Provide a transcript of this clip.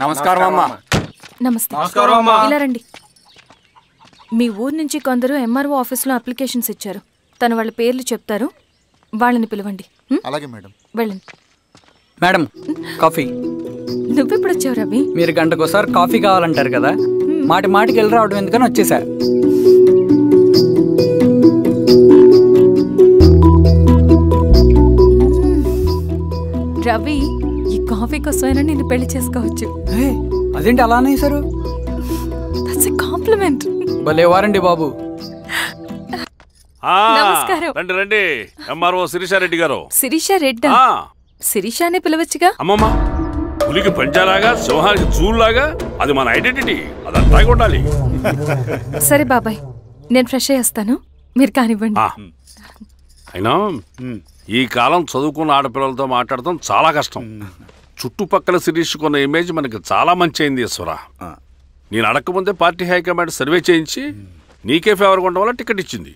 నమస్కారం అమ్మా. నమస్తే. నమస్కారం అమ్మా. ఇలా రండి. మీ ఊరు నుంచి కొందరు ఎంఆర్ఓ ఆఫీస్లో అప్లికేషన్స్ ఇచ్చారు. తను వాళ్ళ పేర్లు చెప్తారు, వాళ్ళని పిలవండి. అలాగే మేడం. వెళ్ళండి. Madam coffee. నువ్వెప్పుడు వచ్చావు రవి? మీరు గంటకోసారి కాఫీ కావాలంటారు కదా, మాటి మాటికి వెళ్ళి రావడం ఎందుకని వచ్చేసా. రవి, ఈ కాఫీ కోసమైనా నేను పెళ్లి చేసుకోవచ్చు. అదేంటి అలా అనేసారు? That's a compliment. భలేవారండి బాబు. నమస్కారం. రండి రండి. ఎంఆర్ఓ శిరీషారెడ్డి గారు. శిరీష రెడ్డా? శిరీష అనే పిలవచ్చుగా. అమ్మమ్మ, పులికి పంచాలాగా సింహానికి జూల్లాగా అది మన ఐడెంటిటీ, అదంతా ఉండాలి. సరే బాబాయ్, నేను ఫ్రెష్ అయ్యేస్తాను, మీరు కానివ్వండి. అయినా ఈ కాలం చదువుకున్న ఆడపిల్లలతో మాట్లాడటం చాలా కష్టం. చుట్టుపక్కల శిరీష్ కొన్న ఇమేజ్ మనకి చాలా మంచి అయింది ఈశ్వర. నేను అడగకముందే పార్టీ హైకమాండ్ సర్వే చేయించి నీకే ఫేవర్గా ఉండడం వల్ల టికెట్ ఇచ్చింది.